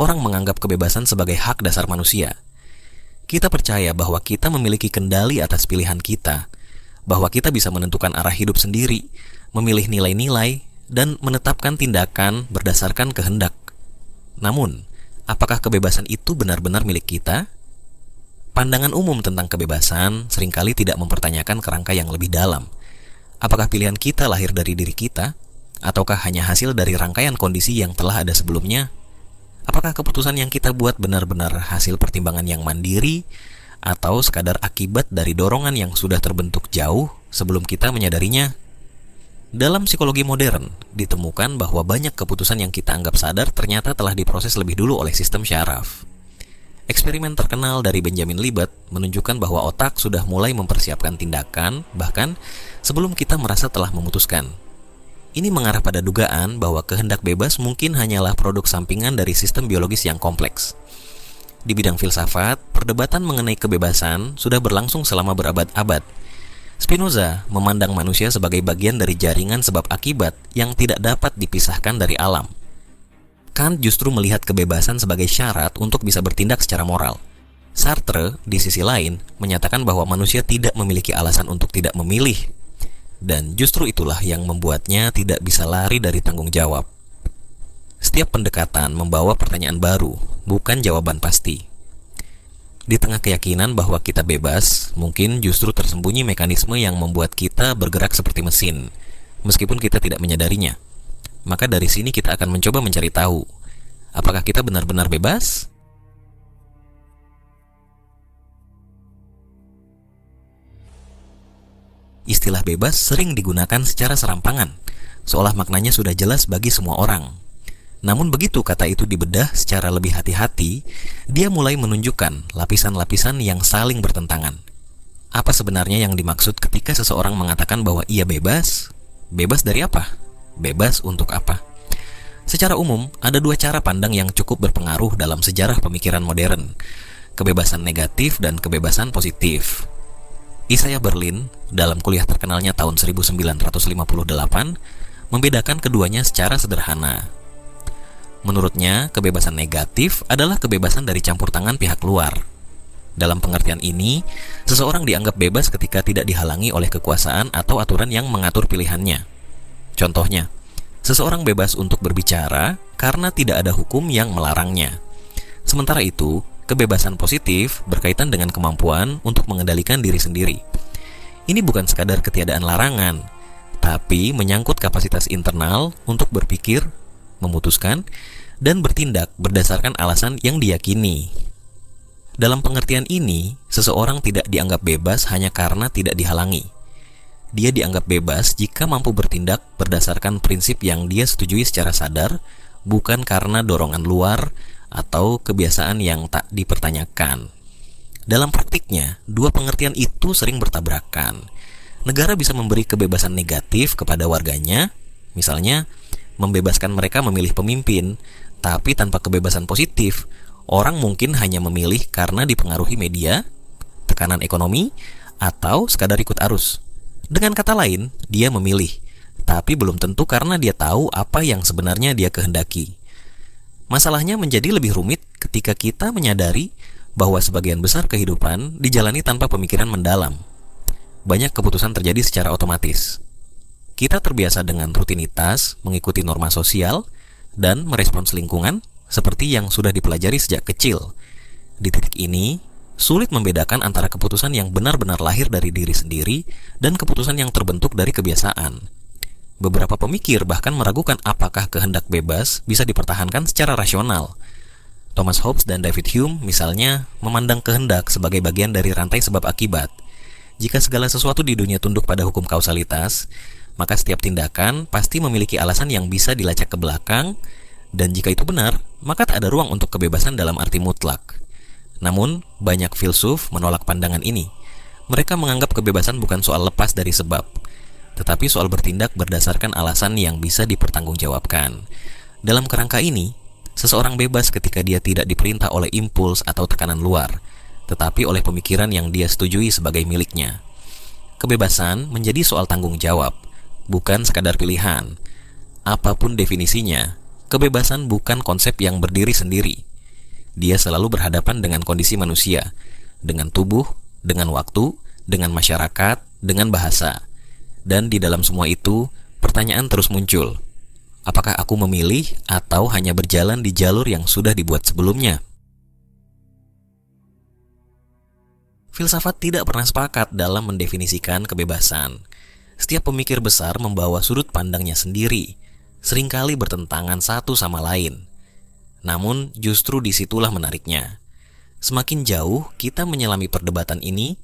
orang menganggap kebebasan sebagai hak dasar manusia. Kita percaya bahwa kita memiliki kendali atas pilihan kita, bahwa kita bisa menentukan arah hidup sendiri, memilih nilai-nilai, dan menetapkan tindakan berdasarkan kehendak. Namun, apakah kebebasan itu benar-benar milik kita? Pandangan umum tentang kebebasan seringkali tidak mempertanyakan kerangka yang lebih dalam. Apakah pilihan kita lahir dari diri kita, ataukah hanya hasil dari rangkaian kondisi yang telah ada sebelumnya? Apakah keputusan yang kita buat benar-benar hasil pertimbangan yang mandiri, atau sekadar akibat dari dorongan yang sudah terbentuk jauh sebelum kita menyadarinya? Dalam psikologi modern, ditemukan bahwa banyak keputusan yang kita anggap sadar ternyata telah diproses lebih dulu oleh sistem syaraf. Eksperimen terkenal dari Benjamin Libet menunjukkan bahwa otak sudah mulai mempersiapkan tindakan, bahkan sebelum kita merasa telah memutuskan. Ini mengarah pada dugaan bahwa kehendak bebas mungkin hanyalah produk sampingan dari sistem biologis yang kompleks. Di bidang filsafat, perdebatan mengenai kebebasan sudah berlangsung selama berabad-abad. Spinoza memandang manusia sebagai bagian dari jaringan sebab akibat yang tidak dapat dipisahkan dari alam. Kant justru melihat kebebasan sebagai syarat untuk bisa bertindak secara moral. Sartre, di sisi lain, menyatakan bahwa manusia tidak memiliki alasan untuk tidak memilih. Dan justru itulah yang membuatnya tidak bisa lari dari tanggung jawab. Setiap pendekatan membawa pertanyaan baru, bukan jawaban pasti. Di tengah keyakinan bahwa kita bebas, mungkin justru tersembunyi mekanisme yang membuat kita bergerak seperti mesin, meskipun kita tidak menyadarinya. Maka dari sini kita akan mencoba mencari tahu, apakah kita benar-benar bebas? Istilah bebas sering digunakan secara serampangan, seolah maknanya sudah jelas bagi semua orang. Namun begitu kata itu dibedah secara lebih hati-hati, dia mulai menunjukkan lapisan-lapisan yang saling bertentangan. Apa sebenarnya yang dimaksud ketika seseorang mengatakan bahwa ia bebas? Bebas dari apa? Bebas untuk apa? Secara umum, ada dua cara pandang yang cukup berpengaruh dalam sejarah pemikiran modern: kebebasan negatif dan kebebasan positif. Isaiah Berlin, dalam kuliah terkenalnya tahun 1958, membedakan keduanya secara sederhana. Menurutnya, kebebasan negatif adalah kebebasan dari campur tangan pihak luar. Dalam pengertian ini, seseorang dianggap bebas ketika tidak dihalangi oleh kekuasaan atau aturan yang mengatur pilihannya. Contohnya, seseorang bebas untuk berbicara karena tidak ada hukum yang melarangnya. Sementara itu, kebebasan positif berkaitan dengan kemampuan untuk mengendalikan diri sendiri. Ini bukan sekadar ketiadaan larangan, tapi menyangkut kapasitas internal untuk berpikir, memutuskan, dan bertindak berdasarkan alasan yang diyakini. Dalam pengertian ini, seseorang tidak dianggap bebas hanya karena tidak dihalangi. Dia dianggap bebas jika mampu bertindak berdasarkan prinsip yang dia setujui secara sadar, bukan karena dorongan luar atau kebiasaan yang tak dipertanyakan. Dalam praktiknya, dua pengertian itu sering bertabrakan. Negara bisa memberi kebebasan negatif kepada warganya, misalnya membebaskan mereka memilih pemimpin, tapi tanpa kebebasan positif, orang mungkin hanya memilih karena dipengaruhi media, tekanan ekonomi, atau sekadar ikut arus. Dengan kata lain, dia memilih, tapi belum tentu karena dia tahu apa yang sebenarnya dia kehendaki. Masalahnya menjadi lebih rumit ketika kita menyadari bahwa sebagian besar kehidupan dijalani tanpa pemikiran mendalam. Banyak keputusan terjadi secara otomatis. Kita terbiasa dengan rutinitas, mengikuti norma sosial, dan merespons lingkungan seperti yang sudah dipelajari sejak kecil. Di titik ini, sulit membedakan antara keputusan yang benar-benar lahir dari diri sendiri dan keputusan yang terbentuk dari kebiasaan. Beberapa pemikir bahkan meragukan apakah kehendak bebas bisa dipertahankan secara rasional. Thomas Hobbes dan David Hume misalnya memandang kehendak sebagai bagian dari rantai sebab akibat. Jika segala sesuatu di dunia tunduk pada hukum kausalitas, maka setiap tindakan pasti memiliki alasan yang bisa dilacak ke belakang, dan jika itu benar, maka tak ada ruang untuk kebebasan dalam arti mutlak. Namun, banyak filsuf menolak pandangan ini. Mereka menganggap kebebasan bukan soal lepas dari sebab, tetapi soal bertindak berdasarkan alasan yang bisa dipertanggungjawabkan. Dalam kerangka ini, seseorang bebas ketika dia tidak diperintah oleh impuls atau tekanan luar, tetapi oleh pemikiran yang dia setujui sebagai miliknya. Kebebasan menjadi soal tanggung jawab, bukan sekadar pilihan. Apapun definisinya, kebebasan bukan konsep yang berdiri sendiri. Dia selalu berhadapan dengan kondisi manusia, dengan tubuh, dengan waktu, dengan masyarakat, dengan bahasa. Dan di dalam semua itu, pertanyaan terus muncul. Apakah aku memilih atau hanya berjalan di jalur yang sudah dibuat sebelumnya? Filsafat tidak pernah sepakat dalam mendefinisikan kebebasan. Setiap pemikir besar membawa sudut pandangnya sendiri, seringkali bertentangan satu sama lain. Namun, justru disitulah menariknya. Semakin jauh kita menyelami perdebatan ini,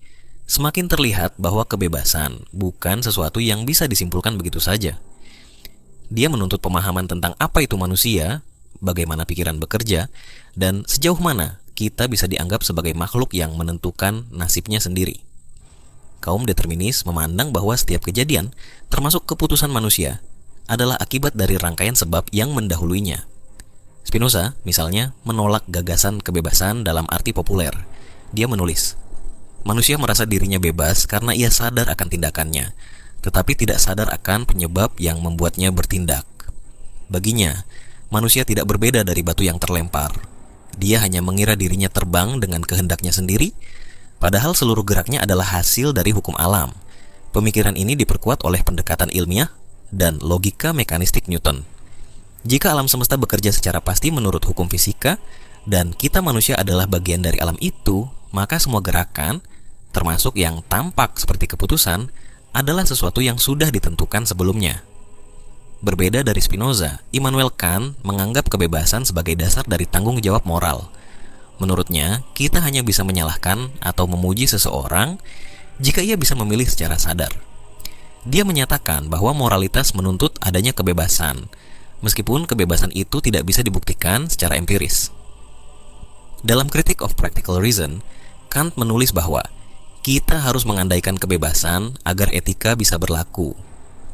semakin terlihat bahwa kebebasan bukan sesuatu yang bisa disimpulkan begitu saja. Dia menuntut pemahaman tentang apa itu manusia, bagaimana pikiran bekerja, dan sejauh mana kita bisa dianggap sebagai makhluk yang menentukan nasibnya sendiri. Kaum determinis memandang bahwa setiap kejadian, termasuk keputusan manusia, adalah akibat dari rangkaian sebab yang mendahuluinya. Spinoza, misalnya, menolak gagasan kebebasan dalam arti populer. Dia menulis, manusia merasa dirinya bebas karena ia sadar akan tindakannya, tetapi tidak sadar akan penyebab yang membuatnya bertindak. Baginya, manusia tidak berbeda dari batu yang terlempar. Dia hanya mengira dirinya terbang dengan kehendaknya sendiri, padahal seluruh geraknya adalah hasil dari hukum alam. Pemikiran ini diperkuat oleh pendekatan ilmiah dan logika mekanistik Newton. Jika alam semesta bekerja secara pasti menurut hukum fisika, dan kita manusia adalah bagian dari alam itu, maka semua gerakan, termasuk yang tampak seperti keputusan, adalah sesuatu yang sudah ditentukan sebelumnya. Berbeda dari Spinoza, Immanuel Kant menganggap kebebasan sebagai dasar dari tanggung jawab moral. Menurutnya, kita hanya bisa menyalahkan atau memuji seseorang jika ia bisa memilih secara sadar. Dia menyatakan bahwa moralitas menuntut adanya kebebasan, meskipun kebebasan itu tidak bisa dibuktikan secara empiris. Dalam Critique of Practical Reason, Kant menulis bahwa kita harus mengandaikan kebebasan agar etika bisa berlaku.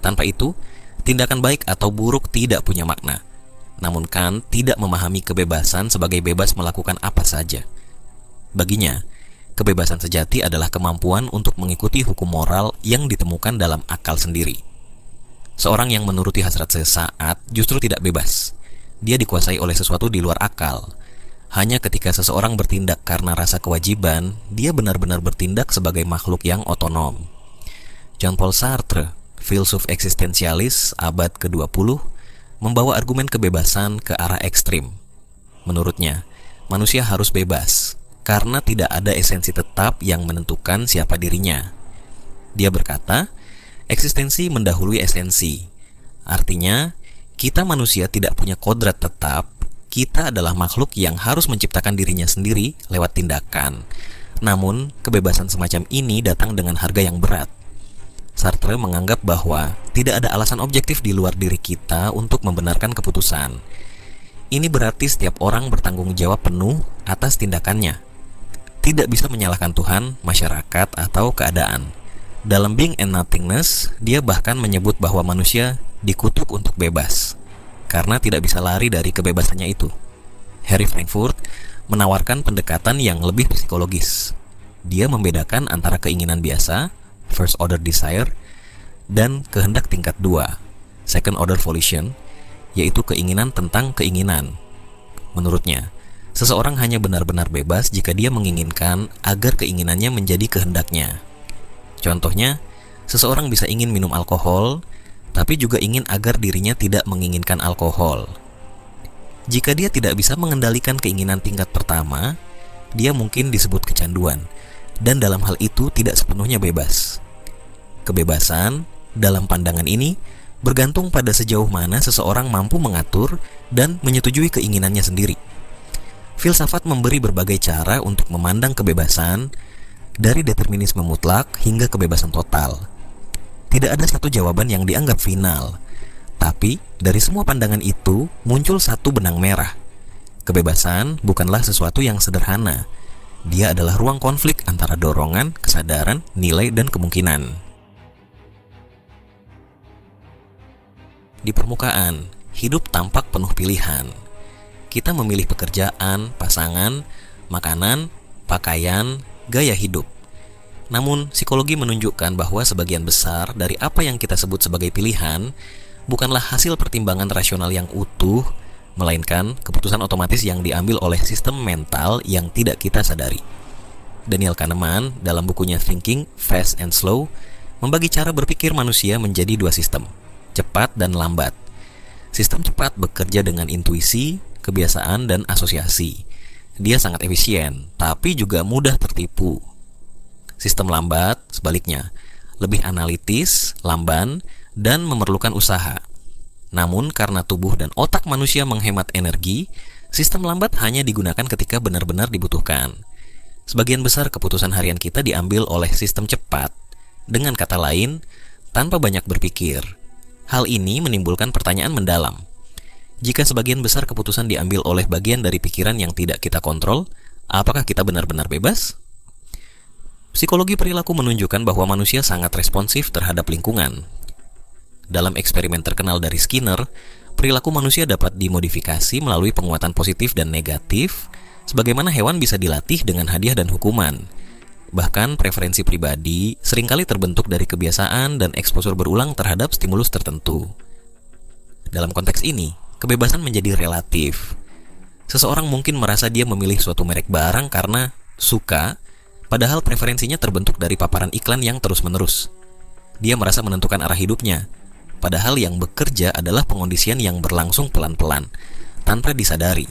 Tanpa itu, tindakan baik atau buruk tidak punya makna. Namun Kant tidak memahami kebebasan sebagai bebas melakukan apa saja. Baginya, kebebasan sejati adalah kemampuan untuk mengikuti hukum moral yang ditemukan dalam akal sendiri. Seorang yang menuruti hasrat sesaat justru tidak bebas. Dia dikuasai oleh sesuatu di luar akal. Hanya ketika seseorang bertindak karena rasa kewajiban, dia benar-benar bertindak sebagai makhluk yang otonom. Jean-Paul Sartre, filsuf eksistensialis abad ke-20, membawa argumen kebebasan ke arah ekstrim. Menurutnya, manusia harus bebas karena tidak ada esensi tetap yang menentukan siapa dirinya. Dia berkata, eksistensi mendahului esensi. Artinya, kita manusia tidak punya kodrat tetap, kita adalah makhluk yang harus menciptakan dirinya sendiri lewat tindakan. Namun, kebebasan semacam ini datang dengan harga yang berat. Sartre menganggap bahwa tidak ada alasan objektif di luar diri kita untuk membenarkan keputusan. Ini berarti setiap orang bertanggung jawab penuh atas tindakannya. Tidak bisa menyalahkan Tuhan, masyarakat, atau keadaan. Dalam Being and Nothingness, dia bahkan menyebut bahwa manusia dikutuk untuk bebas, karena tidak bisa lari dari kebebasannya itu. Harry Frankfurt menawarkan pendekatan yang lebih psikologis. Dia membedakan antara keinginan biasa, first order desire, dan kehendak tingkat 2, second order volition, yaitu keinginan tentang keinginan. Menurutnya, seseorang hanya benar-benar bebas jika dia menginginkan agar keinginannya menjadi kehendaknya. Contohnya, seseorang bisa ingin minum alkohol, tapi juga ingin agar dirinya tidak menginginkan alkohol. Jika dia tidak bisa mengendalikan keinginan tingkat pertama, dia mungkin disebut kecanduan, dan dalam hal itu tidak sepenuhnya bebas. Kebebasan, dalam pandangan ini, bergantung pada sejauh mana seseorang mampu mengatur dan menyetujui keinginannya sendiri. Filsafat memberi berbagai cara untuk memandang kebebasan, dari determinisme mutlak hingga kebebasan total. Tidak ada satu jawaban yang dianggap final, tapi dari semua pandangan itu muncul satu benang merah. Kebebasan bukanlah sesuatu yang sederhana. Dia adalah ruang konflik antara dorongan, kesadaran, nilai, dan kemungkinan. Di permukaan, hidup tampak penuh pilihan. Kita memilih pekerjaan, pasangan, makanan, pakaian, gaya hidup. Namun, psikologi menunjukkan bahwa sebagian besar dari apa yang kita sebut sebagai pilihan bukanlah hasil pertimbangan rasional yang utuh, melainkan keputusan otomatis yang diambil oleh sistem mental yang tidak kita sadari. Daniel Kahneman dalam bukunya Thinking, Fast and Slow membagi cara berpikir manusia menjadi dua sistem, cepat dan lambat. Sistem cepat bekerja dengan intuisi, kebiasaan, dan asosiasi. Dia sangat efisien, tapi juga mudah tertipu. Sistem lambat, sebaliknya, lebih analitis, lamban, dan memerlukan usaha. Namun karena tubuh dan otak manusia menghemat energi, sistem lambat hanya digunakan ketika benar-benar dibutuhkan. Sebagian besar keputusan harian kita diambil oleh sistem cepat, dengan kata lain, tanpa banyak berpikir. Hal ini menimbulkan pertanyaan mendalam. Jika sebagian besar keputusan diambil oleh bagian dari pikiran yang tidak kita kontrol, apakah kita benar-benar bebas? Psikologi perilaku menunjukkan bahwa manusia sangat responsif terhadap lingkungan. Dalam eksperimen terkenal dari Skinner, perilaku manusia dapat dimodifikasi melalui penguatan positif dan negatif, sebagaimana hewan bisa dilatih dengan hadiah dan hukuman. Bahkan preferensi pribadi seringkali terbentuk dari kebiasaan dan eksposur berulang terhadap stimulus tertentu. Dalam konteks ini, kebebasan menjadi relatif. Seseorang mungkin merasa dia memilih suatu merek barang karena suka, padahal preferensinya terbentuk dari paparan iklan yang terus-menerus. Dia merasa menentukan arah hidupnya, padahal yang bekerja adalah pengondisian yang berlangsung pelan-pelan, tanpa disadari.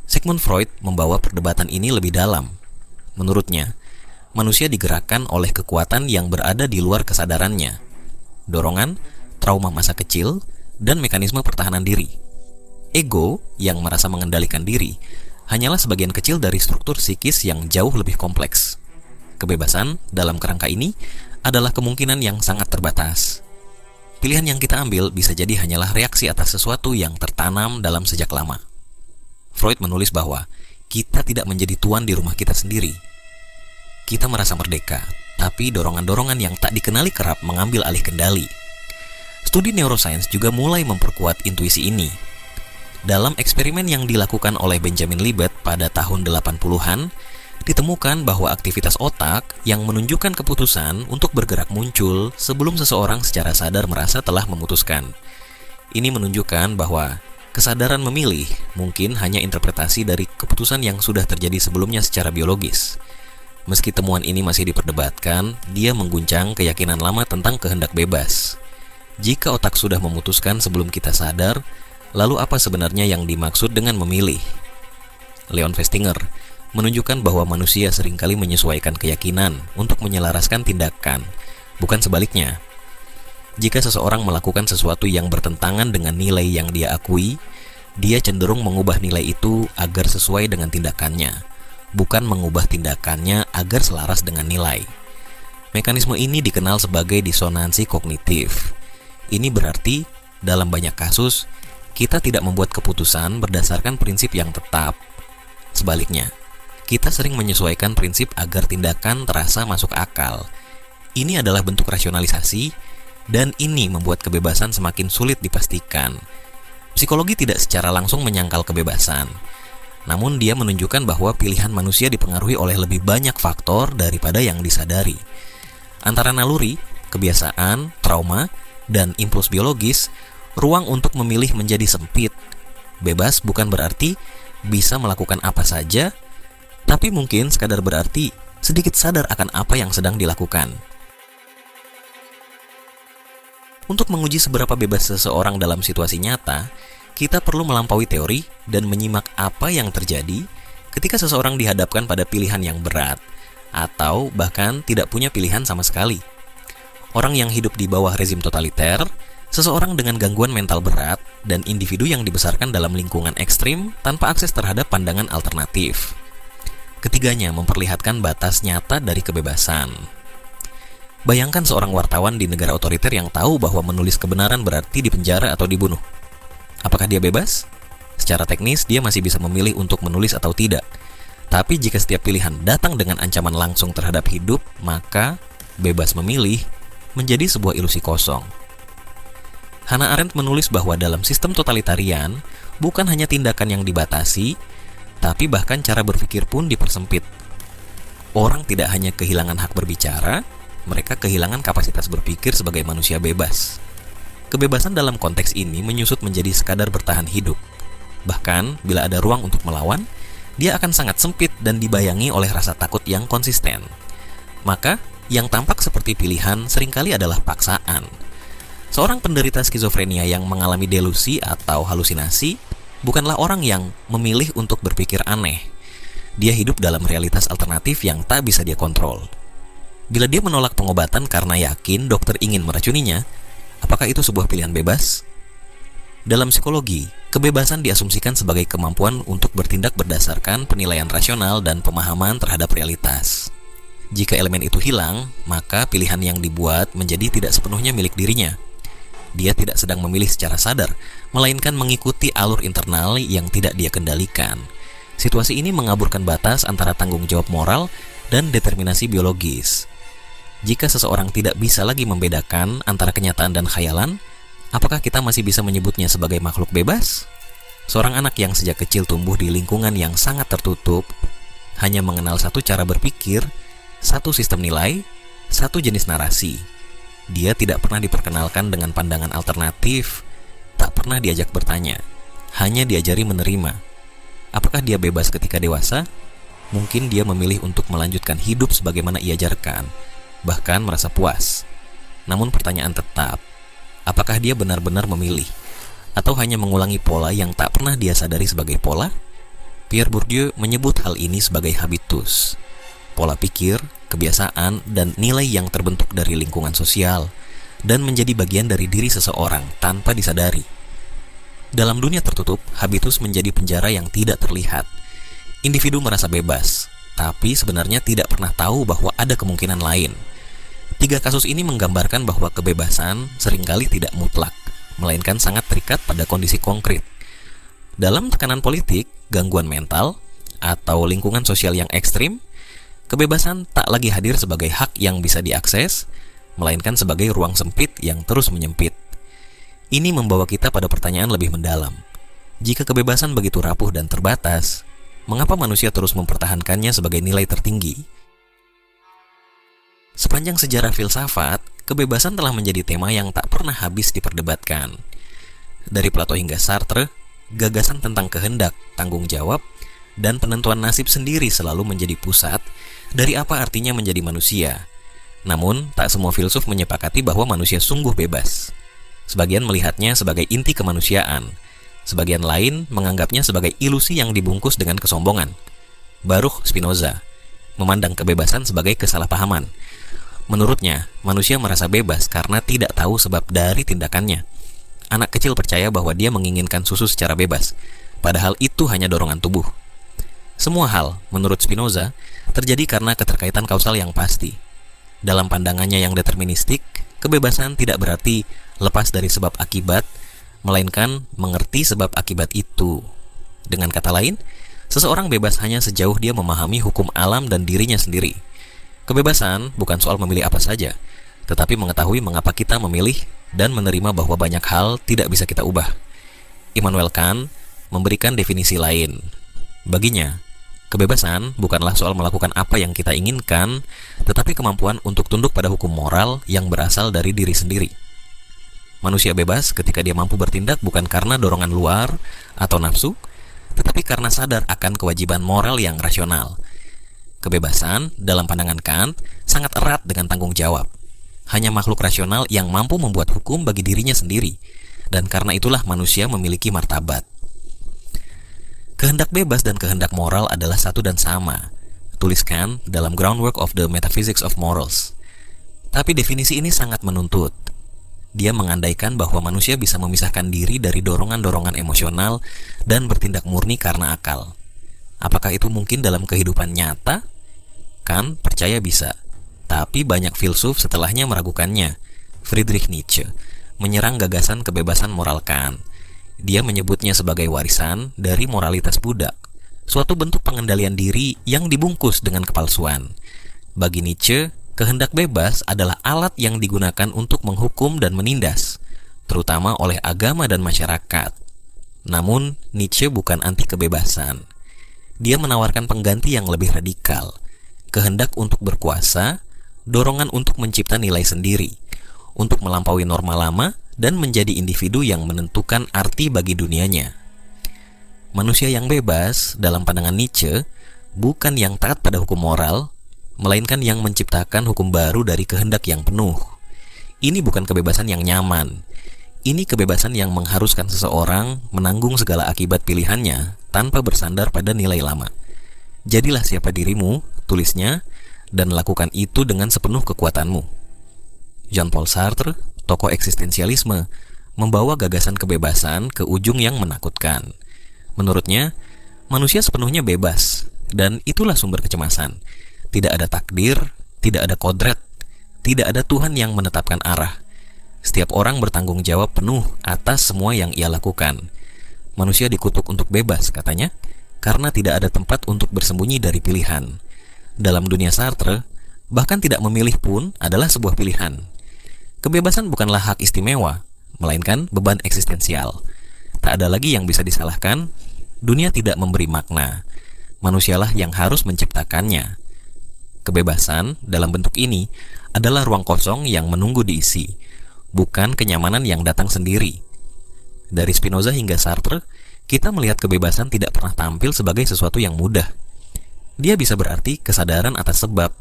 Sigmund Freud membawa perdebatan ini lebih dalam. Menurutnya, manusia digerakkan oleh kekuatan yang berada di luar kesadarannya. Dorongan, trauma masa kecil, dan mekanisme pertahanan diri. Ego yang merasa mengendalikan diri hanyalah sebagian kecil dari struktur psikis yang jauh lebih kompleks. Kebebasan dalam kerangka ini adalah kemungkinan yang sangat terbatas. Pilihan yang kita ambil bisa jadi hanyalah reaksi atas sesuatu yang tertanam dalam sejak lama. Freud menulis bahwa kita tidak menjadi tuan di rumah kita sendiri. Kita merasa merdeka, tapi dorongan-dorongan yang tak dikenali kerap mengambil alih kendali. Studi neuroscience juga mulai memperkuat intuisi ini. Dalam eksperimen yang dilakukan oleh Benjamin Libet pada tahun 80-an, ditemukan bahwa aktivitas otak yang menunjukkan keputusan untuk bergerak muncul sebelum seseorang secara sadar merasa telah memutuskan. Ini menunjukkan bahwa kesadaran memilih mungkin hanya interpretasi dari keputusan yang sudah terjadi sebelumnya secara biologis. Meski temuan ini masih diperdebatkan, dia mengguncang keyakinan lama tentang kehendak bebas. Jika otak sudah memutuskan sebelum kita sadar, lalu apa sebenarnya yang dimaksud dengan memilih? Leon Festinger menunjukkan bahwa manusia seringkali menyesuaikan keyakinan untuk menyelaraskan tindakan, bukan sebaliknya. Jika seseorang melakukan sesuatu yang bertentangan dengan nilai yang dia akui, dia cenderung mengubah nilai itu agar sesuai dengan tindakannya, bukan mengubah tindakannya agar selaras dengan nilai. Mekanisme ini dikenal sebagai disonansi kognitif. Ini berarti, dalam banyak kasus, kita tidak membuat keputusan berdasarkan prinsip yang tetap. Sebaliknya, kita sering menyesuaikan prinsip agar tindakan terasa masuk akal. Ini adalah bentuk rasionalisasi, dan ini membuat kebebasan semakin sulit dipastikan. Psikologi tidak secara langsung menyangkal kebebasan, namun dia menunjukkan bahwa pilihan manusia dipengaruhi oleh lebih banyak faktor daripada yang disadari. Antara naluri, kebiasaan, trauma, dan impuls biologis, ruang untuk memilih menjadi sempit. Bebas bukan berarti bisa melakukan apa saja, tapi mungkin sekadar berarti sedikit sadar akan apa yang sedang dilakukan. Untuk menguji seberapa bebas seseorang dalam situasi nyata, kita perlu melampaui teori dan menyimak apa yang terjadi ketika seseorang dihadapkan pada pilihan yang berat, atau bahkan tidak punya pilihan sama sekali. Orang yang hidup di bawah rezim totaliter, seseorang dengan gangguan mental berat, dan individu yang dibesarkan dalam lingkungan ekstrim tanpa akses terhadap pandangan alternatif. Ketiganya memperlihatkan batas nyata dari kebebasan. Bayangkan seorang wartawan di negara otoriter yang tahu bahwa menulis kebenaran berarti dipenjara atau dibunuh. Apakah dia bebas? Secara teknis, dia masih bisa memilih untuk menulis atau tidak. Tapi jika setiap pilihan datang dengan ancaman langsung terhadap hidup, maka bebas memilih menjadi sebuah ilusi kosong. Hannah Arendt menulis bahwa dalam sistem totalitarian, bukan hanya tindakan yang dibatasi, tapi bahkan cara berpikir pun dipersempit. Orang tidak hanya kehilangan hak berbicara, mereka kehilangan kapasitas berpikir sebagai manusia bebas. Kebebasan dalam konteks ini menyusut menjadi sekadar bertahan hidup, Bahkan, bila ada ruang untuk melawan, dia akan sangat sempit dan dibayangi oleh rasa takut yang konsisten. Maka, yang tampak seperti pilihan seringkali adalah paksaan. Seorang penderita skizofrenia yang mengalami delusi atau halusinasi bukanlah orang yang memilih untuk berpikir aneh. Dia hidup dalam realitas alternatif yang tak bisa dia kontrol. Bila dia menolak pengobatan karena yakin dokter ingin meracuninya, apakah itu sebuah pilihan bebas? Dalam psikologi, kebebasan diasumsikan sebagai kemampuan untuk bertindak berdasarkan penilaian rasional dan pemahaman terhadap realitas. Jika elemen itu hilang, maka pilihan yang dibuat menjadi tidak sepenuhnya milik dirinya. Dia tidak sedang memilih secara sadar, melainkan mengikuti alur internal yang tidak dia kendalikan. Situasi ini mengaburkan batas antara tanggung jawab moral dan determinasi biologis. Jika seseorang tidak bisa lagi membedakan antara kenyataan dan khayalan, apakah kita masih bisa menyebutnya sebagai makhluk bebas? Seorang anak yang sejak kecil tumbuh di lingkungan yang sangat tertutup, hanya mengenal satu cara berpikir, satu sistem nilai, satu jenis narasi. Dia tidak pernah diperkenalkan dengan pandangan alternatif, tak pernah diajak bertanya, hanya diajari menerima. Apakah dia bebas ketika dewasa? Mungkin dia memilih untuk melanjutkan hidup sebagaimana ia ajarkan, bahkan merasa puas. Namun pertanyaan tetap, apakah dia benar-benar memilih? Atau hanya mengulangi pola yang tak pernah dia sadari sebagai pola? Pierre Bourdieu menyebut hal ini sebagai habitus. Pola pikir, kebiasaan, dan nilai yang terbentuk dari lingkungan sosial dan menjadi bagian dari diri seseorang tanpa disadari. Dalam dunia tertutup, habitus menjadi penjara yang tidak terlihat. Individu merasa bebas, tapi sebenarnya tidak pernah tahu bahwa ada kemungkinan lain. 3 kasus ini menggambarkan bahwa kebebasan seringkali tidak mutlak, melainkan sangat terikat pada kondisi konkret. Dalam tekanan politik, gangguan mental, atau lingkungan sosial yang ekstrim, kebebasan tak lagi hadir sebagai hak yang bisa diakses, melainkan sebagai ruang sempit yang terus menyempit. Ini membawa kita pada pertanyaan lebih mendalam. Jika kebebasan begitu rapuh dan terbatas, mengapa manusia terus mempertahankannya sebagai nilai tertinggi? Sepanjang sejarah filsafat, kebebasan telah menjadi tema yang tak pernah habis diperdebatkan. Dari Plato hingga Sartre, gagasan tentang kehendak, tanggung jawab, dan penentuan nasib sendiri selalu menjadi pusat dari apa artinya menjadi manusia. Namun, tak semua filsuf menyepakati bahwa manusia sungguh bebas. Sebagian melihatnya sebagai inti kemanusiaan, sebagian lain menganggapnya sebagai ilusi yang dibungkus dengan kesombongan. Baruch Spinoza memandang kebebasan sebagai kesalahpahaman. Menurutnya, manusia merasa bebas karena tidak tahu sebab dari tindakannya. Anak kecil percaya bahwa dia menginginkan susu secara bebas, padahal itu hanya dorongan tubuh. Semua hal, menurut Spinoza, terjadi karena keterkaitan kausal yang pasti. Dalam pandangannya yang deterministik, kebebasan tidak berarti lepas dari sebab akibat, melainkan mengerti sebab akibat itu. Dengan kata lain, seseorang bebas hanya sejauh dia memahami hukum alam dan dirinya sendiri. Kebebasan bukan soal memilih apa saja, tetapi mengetahui mengapa kita memilih dan menerima bahwa banyak hal tidak bisa kita ubah. Immanuel Kant memberikan definisi lain. Baginya, kebebasan bukanlah soal melakukan apa yang kita inginkan, tetapi kemampuan untuk tunduk pada hukum moral yang berasal dari diri sendiri. Manusia bebas ketika dia mampu bertindak bukan karena dorongan luar atau nafsu, tetapi karena sadar akan kewajiban moral yang rasional. Kebebasan, dalam pandangan Kant, sangat erat dengan tanggung jawab. Hanya makhluk rasional yang mampu membuat hukum bagi dirinya sendiri, dan karena itulah manusia memiliki martabat. Kehendak bebas dan kehendak moral adalah satu dan sama, tulis Kant dalam Groundwork of the Metaphysics of Morals. Tapi definisi ini sangat menuntut. Dia mengandaikan bahwa manusia bisa memisahkan diri dari dorongan-dorongan emosional dan bertindak murni karena akal. Apakah itu mungkin dalam kehidupan nyata? Kant percaya bisa, tapi banyak filsuf setelahnya meragukannya. Friedrich Nietzsche menyerang gagasan kebebasan moral Kant. Dia menyebutnya sebagai warisan dari moralitas budak, suatu bentuk pengendalian diri yang dibungkus dengan kepalsuan. Bagi Nietzsche, kehendak bebas adalah alat yang digunakan untuk menghukum dan menindas, terutama oleh agama dan masyarakat. Namun, Nietzsche bukan anti kebebasan. Dia menawarkan pengganti yang lebih radikal, kehendak untuk berkuasa, dorongan untuk mencipta nilai sendiri, untuk melampaui norma lama dan menjadi individu yang menentukan arti bagi dunianya. Manusia yang bebas dalam pandangan Nietzsche bukan yang taat pada hukum moral, melainkan yang menciptakan hukum baru dari kehendak yang penuh. Ini bukan kebebasan yang nyaman. Ini kebebasan yang mengharuskan seseorang menanggung segala akibat pilihannya tanpa bersandar pada nilai lama. Jadilah siapa dirimu, tulisnya, dan lakukan itu dengan sepenuh kekuatanmu. Jean-Paul Sartre, tokoh eksistensialisme, membawa gagasan kebebasan ke ujung yang menakutkan. Menurutnya, manusia sepenuhnya bebas, dan itulah sumber kecemasan. Tidak ada takdir, tidak ada kodrat, tidak ada Tuhan yang menetapkan arah. Setiap orang bertanggung jawab penuh atas semua yang ia lakukan. Manusia dikutuk untuk bebas, katanya, karena tidak ada tempat untuk bersembunyi dari pilihan. Dalam dunia Sartre, bahkan tidak memilih pun adalah sebuah pilihan. Kebebasan bukanlah hak istimewa, melainkan beban eksistensial. Tak ada lagi yang bisa disalahkan. Dunia tidak memberi makna. Manusialah yang harus menciptakannya. Kebebasan dalam bentuk ini adalah ruang kosong yang menunggu diisi, bukan kenyamanan yang datang sendiri. Dari Spinoza hingga Sartre, kita melihat kebebasan tidak pernah tampil sebagai sesuatu yang mudah. Dia bisa berarti kesadaran atas sebab,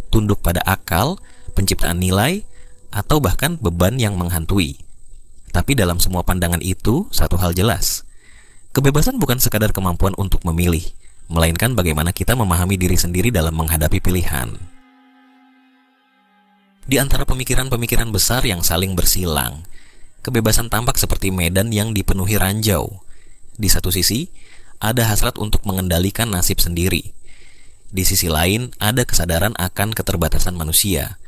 tunduk pada akal, penciptaan nilai, atau bahkan beban yang menghantui. Tapi dalam semua pandangan itu, satu hal jelas. Kebebasan bukan sekadar kemampuan untuk memilih, melainkan bagaimana kita memahami diri sendiri dalam menghadapi pilihan. Di antara pemikiran-pemikiran besar yang saling bersilang, kebebasan tampak seperti medan yang dipenuhi ranjau. Di satu sisi, ada hasrat untuk mengendalikan nasib sendiri. Di sisi lain, ada kesadaran akan keterbatasan manusia.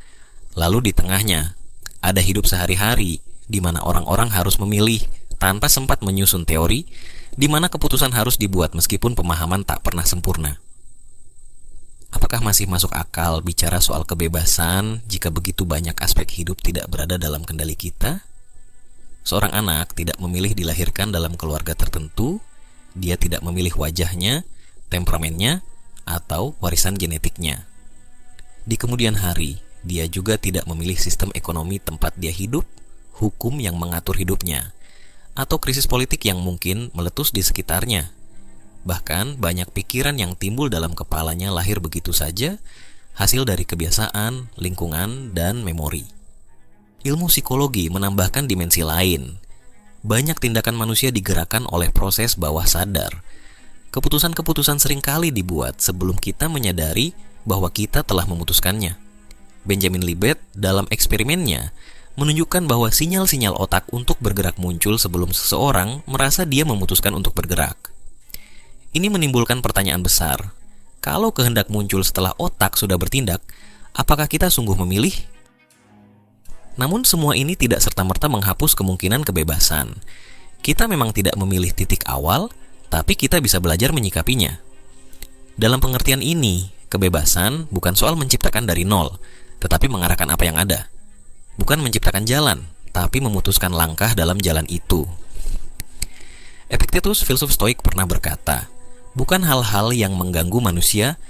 Lalu di tengahnya, ada hidup sehari-hari, di mana orang-orang harus memilih tanpa sempat menyusun teori, di mana keputusan harus dibuat meskipun pemahaman tak pernah sempurna. Apakah masih masuk akal bicara soal kebebasan jika begitu banyak aspek hidup tidak berada dalam kendali kita? Seorang anak tidak memilih dilahirkan dalam keluarga tertentu, dia tidak memilih wajahnya, temperamennya, atau warisan genetiknya. Di kemudian hari, dia juga tidak memilih sistem ekonomi tempat dia hidup, hukum yang mengatur hidupnya, atau krisis politik yang mungkin meletus di sekitarnya. Bahkan banyak pikiran yang timbul dalam kepalanya lahir begitu saja, hasil dari kebiasaan, lingkungan, dan memori. Ilmu psikologi menambahkan dimensi lain. Banyak tindakan manusia digerakkan oleh proses bawah sadar. Keputusan-keputusan seringkali dibuat sebelum kita menyadari bahwa kita telah memutuskannya. Benjamin Libet dalam eksperimennya menunjukkan bahwa sinyal-sinyal otak untuk bergerak muncul sebelum seseorang merasa dia memutuskan untuk bergerak. Ini menimbulkan pertanyaan besar. Kalau kehendak muncul setelah otak sudah bertindak, apakah kita sungguh memilih? Namun semua ini tidak serta-merta menghapus kemungkinan kebebasan. Kita memang tidak memilih titik awal, tapi kita bisa belajar menyikapinya. Dalam pengertian ini, kebebasan bukan soal menciptakan dari nol, tetapi mengarahkan apa yang ada. Bukan menciptakan jalan, tapi memutuskan langkah dalam jalan itu. Epictetus, filsuf Stoik, pernah berkata, bukan hal-hal yang mengganggu manusia,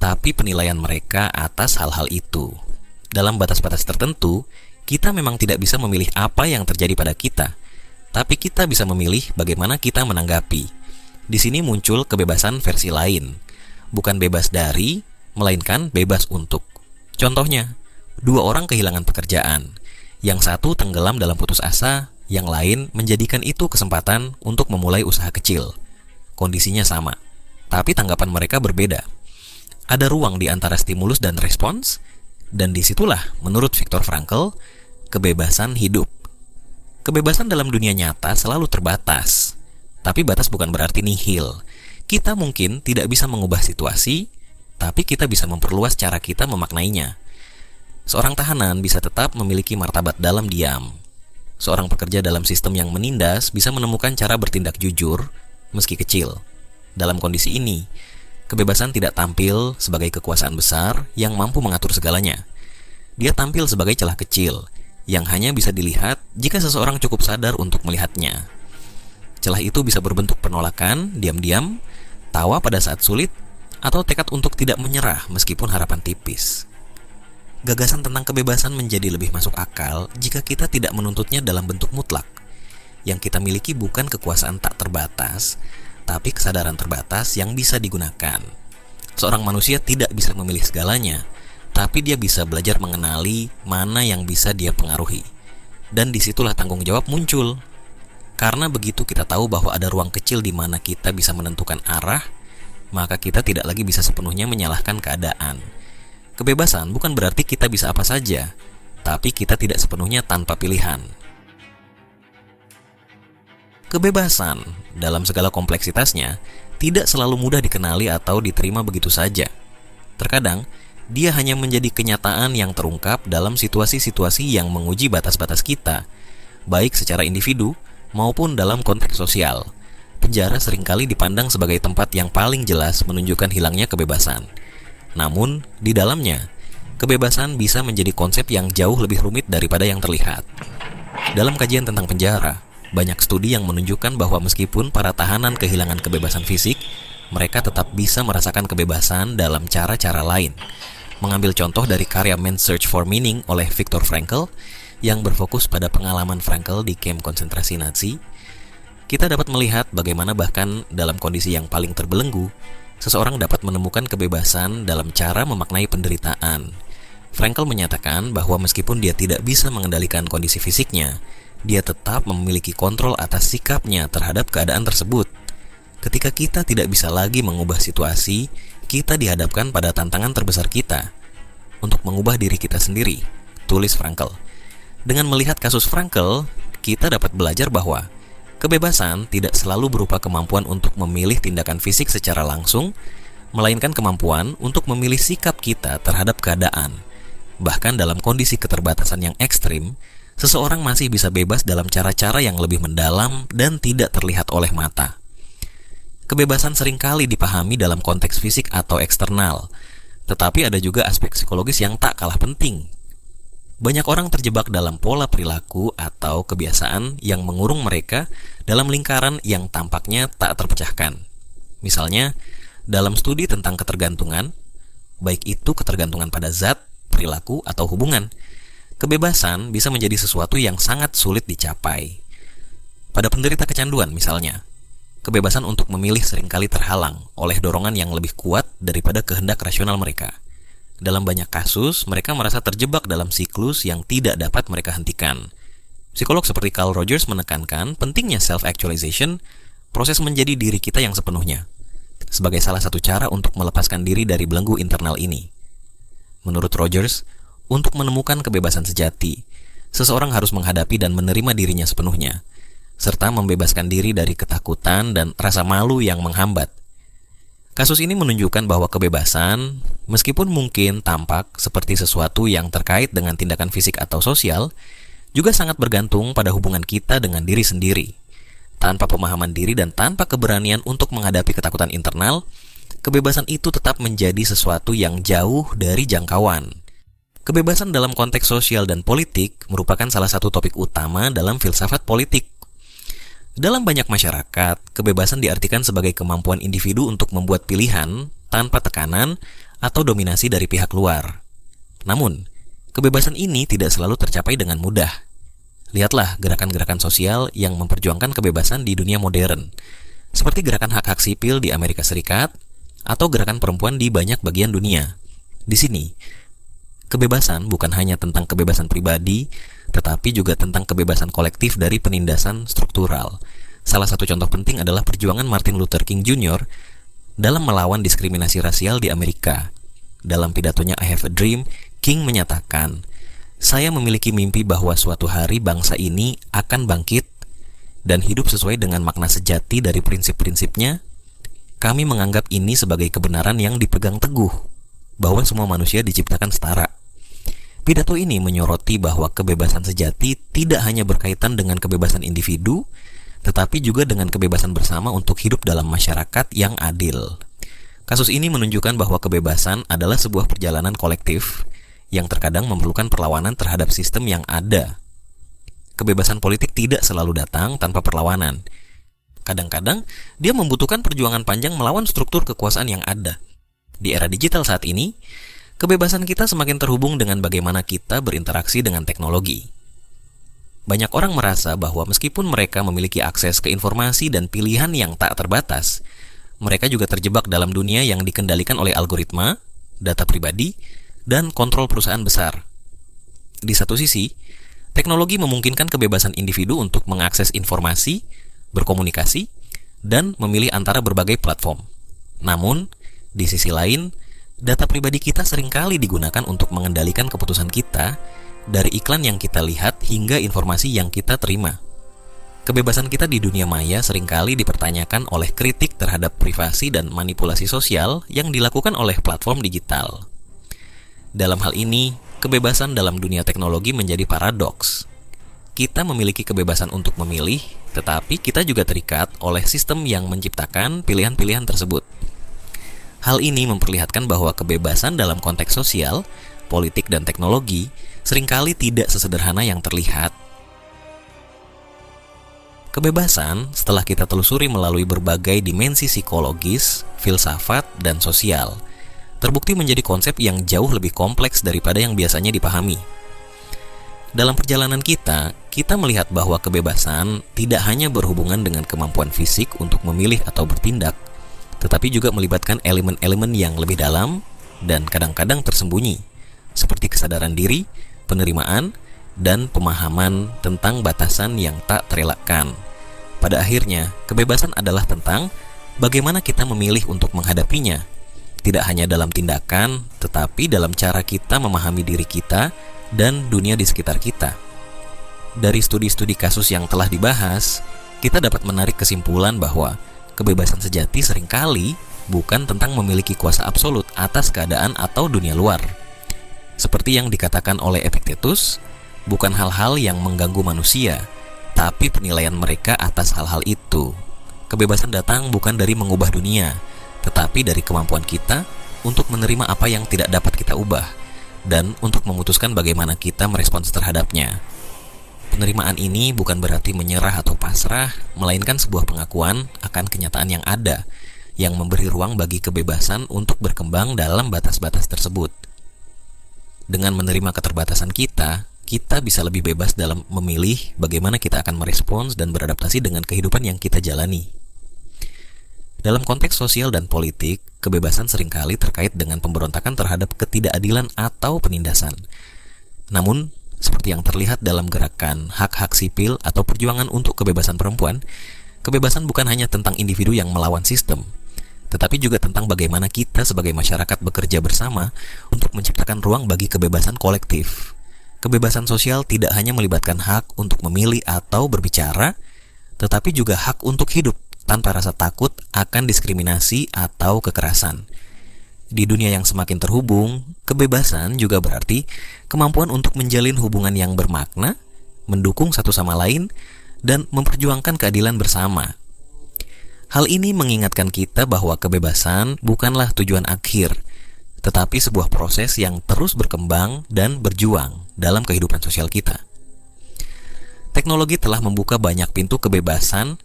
tapi penilaian mereka atas hal-hal itu. Dalam batas-batas tertentu, kita memang tidak bisa memilih apa yang terjadi pada kita, tapi kita bisa memilih bagaimana kita menanggapi. Di sini muncul kebebasan versi lain, bukan bebas dari, melainkan bebas untuk. Contohnya, 2 orang kehilangan pekerjaan. Yang satu tenggelam dalam putus asa, yang lain menjadikan itu kesempatan untuk memulai usaha kecil. Kondisinya sama, tapi tanggapan mereka berbeda. Ada ruang di antara stimulus dan respons, dan disitulah, menurut Viktor Frankl, kebebasan hidup. Kebebasan dalam dunia nyata selalu terbatas, tapi batas bukan berarti nihil. Kita mungkin tidak bisa mengubah situasi, tapi kita bisa memperluas cara kita memaknainya. Seorang tahanan bisa tetap memiliki martabat dalam diam. Seorang pekerja dalam sistem yang menindas bisa menemukan cara bertindak jujur, meski kecil. Dalam kondisi ini, kebebasan tidak tampil sebagai kekuasaan besar yang mampu mengatur segalanya. Dia tampil sebagai celah kecil, yang hanya bisa dilihat jika seseorang cukup sadar untuk melihatnya. Celah itu bisa berbentuk penolakan, diam-diam, tawa pada saat sulit, atau tekad untuk tidak menyerah meskipun harapan tipis. Gagasan tentang kebebasan menjadi lebih masuk akal jika kita tidak menuntutnya dalam bentuk mutlak. Yang kita miliki bukan kekuasaan tak terbatas, tapi kesadaran terbatas yang bisa digunakan. Seorang manusia tidak bisa memilih segalanya, tapi dia bisa belajar mengenali mana yang bisa dia pengaruhi. Dan disitulah tanggung jawab muncul. Karena begitu kita tahu bahwa ada ruang kecil di mana kita bisa menentukan arah, maka kita tidak lagi bisa sepenuhnya menyalahkan keadaan. Kebebasan bukan berarti kita bisa apa saja, tapi kita tidak sepenuhnya tanpa pilihan. Kebebasan dalam segala kompleksitasnya tidak selalu mudah dikenali atau diterima begitu saja. Terkadang, dia hanya menjadi kenyataan yang terungkap dalam situasi-situasi yang menguji batas-batas kita, baik secara individu maupun dalam konteks sosial. Penjara seringkali dipandang sebagai tempat yang paling jelas menunjukkan hilangnya kebebasan. Namun, di dalamnya, kebebasan bisa menjadi konsep yang jauh lebih rumit daripada yang terlihat. Dalam kajian tentang penjara, banyak studi yang menunjukkan bahwa meskipun para tahanan kehilangan kebebasan fisik, mereka tetap bisa merasakan kebebasan dalam cara-cara lain. Mengambil contoh dari karya Man's Search for Meaning oleh Viktor Frankl, yang berfokus pada pengalaman Frankl di kamp konsentrasi Nazi, kita dapat melihat bagaimana bahkan dalam kondisi yang paling terbelenggu, seseorang dapat menemukan kebebasan dalam cara memaknai penderitaan. Frankl menyatakan bahwa meskipun dia tidak bisa mengendalikan kondisi fisiknya, dia tetap memiliki kontrol atas sikapnya terhadap keadaan tersebut. Ketika kita tidak bisa lagi mengubah situasi, kita dihadapkan pada tantangan terbesar kita untuk mengubah diri kita sendiri, tulis Frankl. Dengan melihat kasus Frankl, kita dapat belajar bahwa kebebasan tidak selalu berupa kemampuan untuk memilih tindakan fisik secara langsung, melainkan kemampuan untuk memilih sikap kita terhadap keadaan. Bahkan dalam kondisi keterbatasan yang ekstrim, seseorang masih bisa bebas dalam cara-cara yang lebih mendalam dan tidak terlihat oleh mata. Kebebasan seringkali dipahami dalam konteks fisik atau eksternal, tetapi ada juga aspek psikologis yang tak kalah penting. Banyak orang terjebak dalam pola perilaku atau kebiasaan yang mengurung mereka dalam lingkaran yang tampaknya tak terpecahkan. Misalnya, dalam studi tentang ketergantungan, baik itu ketergantungan pada zat, perilaku, atau hubungan, kebebasan bisa menjadi sesuatu yang sangat sulit dicapai. Pada penderita kecanduan misalnya, kebebasan untuk memilih seringkali terhalang oleh dorongan yang lebih kuat daripada kehendak rasional mereka. Dalam banyak kasus, mereka merasa terjebak dalam siklus yang tidak dapat mereka hentikan. Psikolog seperti Carl Rogers menekankan pentingnya self-actualization, proses menjadi diri kita yang sepenuhnya, sebagai salah satu cara untuk melepaskan diri dari belenggu internal ini. Menurut Rogers, untuk menemukan kebebasan sejati, seseorang harus menghadapi dan menerima dirinya sepenuhnya, serta membebaskan diri dari ketakutan dan rasa malu yang menghambat. Kasus ini menunjukkan bahwa kebebasan, meskipun mungkin tampak seperti sesuatu yang terkait dengan tindakan fisik atau sosial, juga sangat bergantung pada hubungan kita dengan diri sendiri. Tanpa pemahaman diri dan tanpa keberanian untuk menghadapi ketakutan internal, kebebasan itu tetap menjadi sesuatu yang jauh dari jangkauan. Kebebasan dalam konteks sosial dan politik merupakan salah satu topik utama dalam filsafat politik. Dalam banyak masyarakat, kebebasan diartikan sebagai kemampuan individu untuk membuat pilihan tanpa tekanan atau dominasi dari pihak luar. Namun, kebebasan ini tidak selalu tercapai dengan mudah. Lihatlah gerakan-gerakan sosial yang memperjuangkan kebebasan di dunia modern, seperti gerakan hak-hak sipil di Amerika Serikat atau gerakan perempuan di banyak bagian dunia. Di sini, kebebasan bukan hanya tentang kebebasan pribadi, tetapi juga tentang kebebasan kolektif dari penindasan struktural. Salah satu contoh penting adalah perjuangan Martin Luther King Jr. dalam melawan diskriminasi rasial di Amerika. Dalam pidatonya I Have a Dream, King menyatakan, "Saya memiliki mimpi bahwa suatu hari bangsa ini akan bangkit dan hidup sesuai dengan makna sejati dari prinsip-prinsipnya. Kami menganggap ini sebagai kebenaran yang dipegang teguh, bahwa semua manusia diciptakan setara." Pidato ini menyoroti bahwa kebebasan sejati tidak hanya berkaitan dengan kebebasan individu, tetapi juga dengan kebebasan bersama untuk hidup dalam masyarakat yang adil. Kasus ini menunjukkan bahwa kebebasan adalah sebuah perjalanan kolektif yang terkadang memerlukan perlawanan terhadap sistem yang ada. Kebebasan politik tidak selalu datang tanpa perlawanan. Kadang-kadang, dia membutuhkan perjuangan panjang melawan struktur kekuasaan yang ada. Di era digital saat ini, kebebasan kita semakin terhubung dengan bagaimana kita berinteraksi dengan teknologi. Banyak orang merasa bahwa meskipun mereka memiliki akses ke informasi dan pilihan yang tak terbatas, mereka juga terjebak dalam dunia yang dikendalikan oleh algoritma, data pribadi, dan kontrol perusahaan besar. Di satu sisi, teknologi memungkinkan kebebasan individu untuk mengakses informasi, berkomunikasi, dan memilih antara berbagai platform. Namun, di sisi lain, data pribadi kita seringkali digunakan untuk mengendalikan keputusan kita, dari iklan yang kita lihat hingga informasi yang kita terima. Kebebasan kita di dunia maya seringkali dipertanyakan oleh kritik terhadap privasi dan manipulasi sosial yang dilakukan oleh platform digital. Dalam hal ini, kebebasan dalam dunia teknologi menjadi paradoks. Kita memiliki kebebasan untuk memilih, tetapi kita juga terikat oleh sistem yang menciptakan pilihan-pilihan tersebut. Hal ini memperlihatkan bahwa kebebasan dalam konteks sosial, politik, dan teknologi seringkali tidak sesederhana yang terlihat. Kebebasan, setelah kita telusuri melalui berbagai dimensi psikologis, filsafat, dan sosial, terbukti menjadi konsep yang jauh lebih kompleks daripada yang biasanya dipahami. Dalam perjalanan kita melihat bahwa kebebasan tidak hanya berhubungan dengan kemampuan fisik untuk memilih atau bertindak, tetapi juga melibatkan elemen-elemen yang lebih dalam dan kadang-kadang tersembunyi, seperti kesadaran diri, penerimaan, dan pemahaman tentang batasan yang tak terelakkan. Pada akhirnya, kebebasan adalah tentang bagaimana kita memilih untuk menghadapinya, tidak hanya dalam tindakan, tetapi dalam cara kita memahami diri kita dan dunia di sekitar kita. Dari studi-studi kasus yang telah dibahas, kita dapat menarik kesimpulan bahwa kebebasan sejati seringkali bukan tentang memiliki kuasa absolut atas keadaan atau dunia luar. Seperti yang dikatakan oleh Epictetus, bukan hal-hal yang mengganggu manusia, tapi penilaian mereka atas hal-hal itu. Kebebasan datang bukan dari mengubah dunia, tetapi dari kemampuan kita untuk menerima apa yang tidak dapat kita ubah, dan untuk memutuskan bagaimana kita merespons terhadapnya. Penerimaan ini bukan berarti menyerah atau pasrah, melainkan sebuah pengakuan akan kenyataan yang ada, yang memberi ruang bagi kebebasan untuk berkembang dalam batas-batas tersebut. Dengan menerima keterbatasan kita bisa lebih bebas dalam memilih bagaimana kita akan merespons dan beradaptasi dengan kehidupan yang kita jalani. Dalam konteks sosial dan politik, kebebasan seringkali terkait dengan pemberontakan terhadap ketidakadilan atau penindasan. Namun, seperti yang terlihat dalam gerakan hak-hak sipil atau perjuangan untuk kebebasan perempuan, kebebasan bukan hanya tentang individu yang melawan sistem, tetapi juga tentang bagaimana kita sebagai masyarakat bekerja bersama untuk menciptakan ruang bagi kebebasan kolektif. Kebebasan sosial tidak hanya melibatkan hak untuk memilih atau berbicara, tetapi juga hak untuk hidup tanpa rasa takut akan diskriminasi atau kekerasan. Di dunia yang semakin terhubung, kebebasan juga berarti kemampuan untuk menjalin hubungan yang bermakna, mendukung satu sama lain, dan memperjuangkan keadilan bersama. Hal ini mengingatkan kita bahwa kebebasan bukanlah tujuan akhir, tetapi sebuah proses yang terus berkembang dan berjuang dalam kehidupan sosial kita. Teknologi telah membuka banyak pintu kebebasan,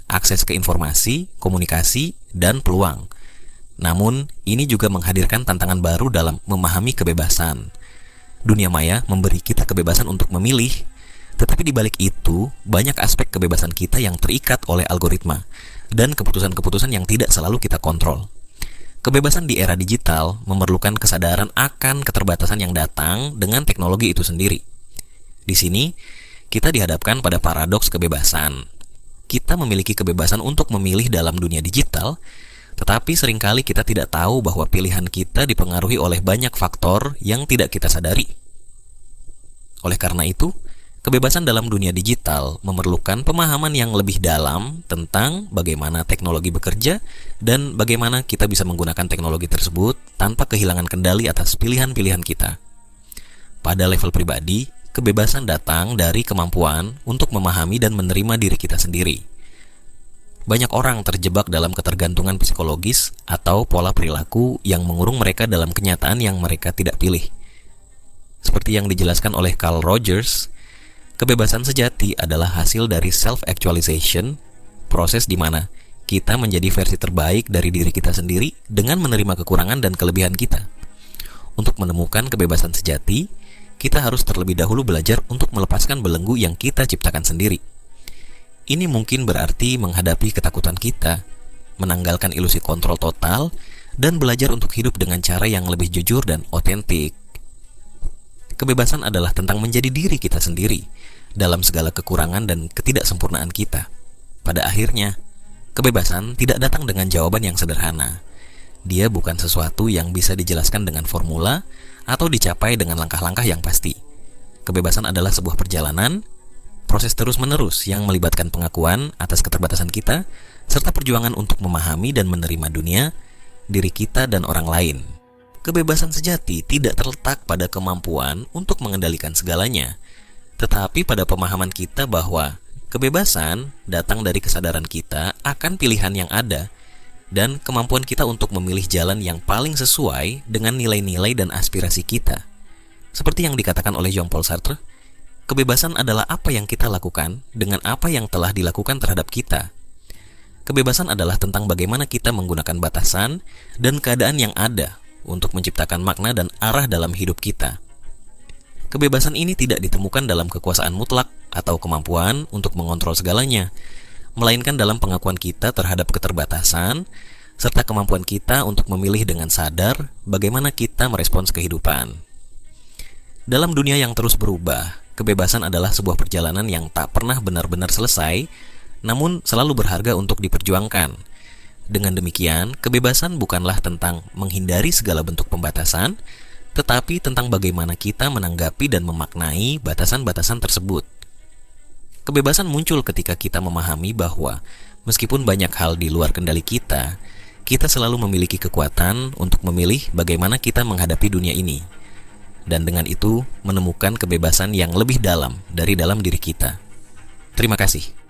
akses ke informasi, komunikasi, dan peluang. Namun, ini juga menghadirkan tantangan baru dalam memahami kebebasan. Dunia maya memberi kita kebebasan untuk memilih, tetapi di balik itu, banyak aspek kebebasan kita yang terikat oleh algoritma dan keputusan-keputusan yang tidak selalu kita kontrol. Kebebasan di era digital memerlukan kesadaran akan keterbatasan yang datang dengan teknologi itu sendiri. Di sini, kita dihadapkan pada paradoks kebebasan. Kita memiliki kebebasan untuk memilih dalam dunia digital, tetapi seringkali kita tidak tahu bahwa pilihan kita dipengaruhi oleh banyak faktor yang tidak kita sadari. Oleh karena itu, kebebasan dalam dunia digital memerlukan pemahaman yang lebih dalam tentang bagaimana teknologi bekerja dan bagaimana kita bisa menggunakan teknologi tersebut tanpa kehilangan kendali atas pilihan-pilihan kita. Pada level pribadi, kebebasan datang dari kemampuan untuk memahami dan menerima diri kita sendiri. Banyak orang terjebak dalam ketergantungan psikologis atau pola perilaku yang mengurung mereka dalam kenyataan yang mereka tidak pilih. Seperti yang dijelaskan oleh Carl Rogers, kebebasan sejati adalah hasil dari self-actualization, proses di mana kita menjadi versi terbaik dari diri kita sendiri dengan menerima kekurangan dan kelebihan kita. Untuk menemukan kebebasan sejati, kita harus terlebih dahulu belajar untuk melepaskan belenggu yang kita ciptakan sendiri. Ini mungkin berarti menghadapi ketakutan kita, menanggalkan ilusi kontrol total, dan belajar untuk hidup dengan cara yang lebih jujur dan otentik. Kebebasan adalah tentang menjadi diri kita sendiri dalam segala kekurangan dan ketidaksempurnaan kita. Pada akhirnya, kebebasan tidak datang dengan jawaban yang sederhana. Dia bukan sesuatu yang bisa dijelaskan dengan formula atau dicapai dengan langkah-langkah yang pasti. Kebebasan adalah sebuah perjalanan, proses terus-menerus yang melibatkan pengakuan atas keterbatasan kita, serta perjuangan untuk memahami dan menerima dunia, diri kita, dan orang lain. Kebebasan sejati tidak terletak pada kemampuan untuk mengendalikan segalanya, tetapi pada pemahaman kita bahwa kebebasan datang dari kesadaran kita akan pilihan yang ada dan kemampuan kita untuk memilih jalan yang paling sesuai dengan nilai-nilai dan aspirasi kita. Seperti yang dikatakan oleh Jean-Paul Sartre, kebebasan adalah apa yang kita lakukan dengan apa yang telah dilakukan terhadap kita. Kebebasan adalah tentang bagaimana kita menggunakan batasan dan keadaan yang ada untuk menciptakan makna dan arah dalam hidup kita. Kebebasan ini tidak ditemukan dalam kekuasaan mutlak atau kemampuan untuk mengontrol segalanya, melainkan dalam pengakuan kita terhadap keterbatasan, serta kemampuan kita untuk memilih dengan sadar bagaimana kita merespons kehidupan. Dalam dunia yang terus berubah, kebebasan adalah sebuah perjalanan yang tak pernah benar-benar selesai, namun selalu berharga untuk diperjuangkan. Dengan demikian, kebebasan bukanlah tentang menghindari segala bentuk pembatasan, tetapi tentang bagaimana kita menanggapi dan memaknai batasan-batasan tersebut. Kebebasan muncul ketika kita memahami bahwa meskipun banyak hal di luar kendali kita, kita selalu memiliki kekuatan untuk memilih bagaimana kita menghadapi dunia ini. Dan dengan itu, menemukan kebebasan yang lebih dalam dari dalam diri kita. Terima kasih.